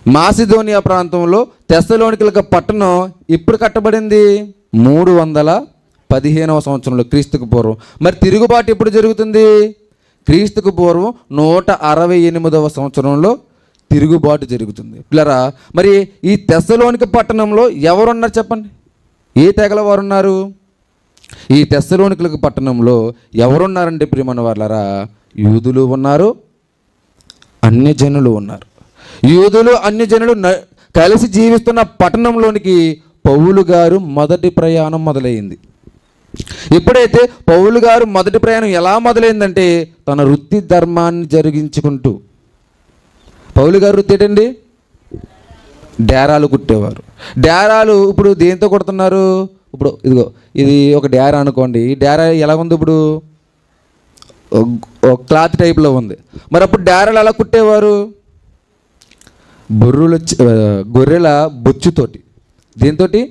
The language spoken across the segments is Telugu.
మాసిదోనియా ప్రాంతంలో తెస్సలోనికల పట్టణం ఎప్పుడు కట్టబడింది? 315వ సంవత్సరంలో క్రీస్తుకు పూర్వం. మరి తిరుగుబాటు ఎప్పుడు జరుగుతుంది? క్రీస్తుకు పూర్వం 168వ సంవత్సరంలో తిరుగుబాటు జరుగుతుంది. పిల్లరా, మరి ఈ తెస్సలోనిక పట్టణంలో ఎవరున్నారు చెప్పండి? ఏ తెగల వారు ఉన్నారు? ఈ తెస్సలోనికల పట్టణంలో ఎవరున్నారంటే ప్రియమైన వాళ్ళరా, యూదులు ఉన్నారు, అన్యజనులు ఉన్నారు. యూదులు అన్యజనులు కలిసి జీవిస్తున్న పట్టణంలోనికి పౌలు గారు మొదటి ప్రయాణం మొదలైంది. ఎప్పుడైతే పౌలు గారు మొదటి ప్రయాణం ఎలా మొదలైందంటే తన వృత్తి ధర్మాన్ని జరిగించుకుంటూ. పౌలు గారు వృత్తి ఏంటండి? డేరాలు కుట్టేవారు. డేరాలు ఇప్పుడు దేంతో కుడుతున్నారు? ఇప్పుడు ఇదిగో ఇది ఒక డేరా అనుకోండి. ఈ డేరా ఎలా ఉంది? ఇప్పుడు క్లాత్ టైప్లో ఉంది. మరి అప్పుడు డేరాలు ఎలా కుట్టేవారు? గొర్రెల బొచ్చుతోటి. దేంతోటి?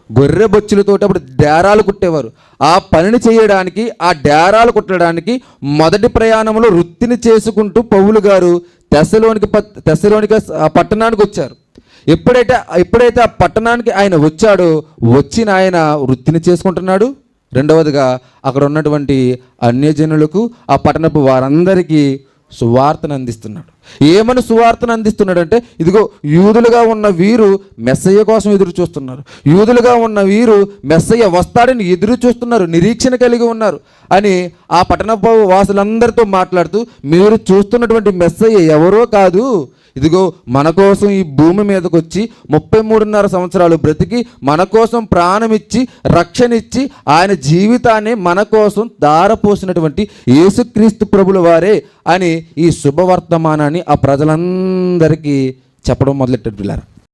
గొర్రె బొచ్చులతోటి అప్పుడు డేరాలు కుట్టేవారు. ఆ పనిని చేయడానికి, ఆ డేరాలు కుట్టడానికి మొదటి ప్రయాణంలో వృత్తిని చేసుకుంటూ పౌలు గారు తెస్సలోనిక పట్టణానికి వచ్చారు. ఎప్పుడైతే ఆ పట్టణానికి ఆయన వచ్చాడో, వచ్చిన ఆయన వృత్తిని చేసుకుంటున్నాడు. రెండవదిగా అక్కడ ఉన్నటువంటి అన్యజనులకు, ఆ పట్టణపు వారందరికీ సువార్తను అందిస్తున్నాడు. ఏమని సువార్తను అందిస్తున్నాడంటే, ఇదిగో యూదులుగా ఉన్న వీరు మెస్సయ్య కోసం ఎదురు చూస్తున్నారు, యూదులుగా ఉన్న వీరు మెస్సయ్య వస్తాడని ఎదురు చూస్తున్నారు, నిరీక్షణ కలిగి ఉన్నారు అని ఆ పట్టణపు వాసులందరితో మాట్లాడుతూ, మీరు చూస్తున్నటువంటి మెస్సయ్య ఎవరో కాదు, ఇదిగో మన కోసం ఈ భూమి మీదకి వచ్చి 33.5 సంవత్సరాలు బ్రతికి మన కోసం ప్రాణమిచ్చి రక్షణ ఇచ్చి ఆయన జీవితాన్ని మన కోసం దారపోసినటువంటి యేసుక్రీస్తు ప్రభుల వారే అని ఈ శుభవర్తమానాన్ని ఆ ప్రజలందరికీ చెప్పడం మొదలెట్టారు పిల్లలు.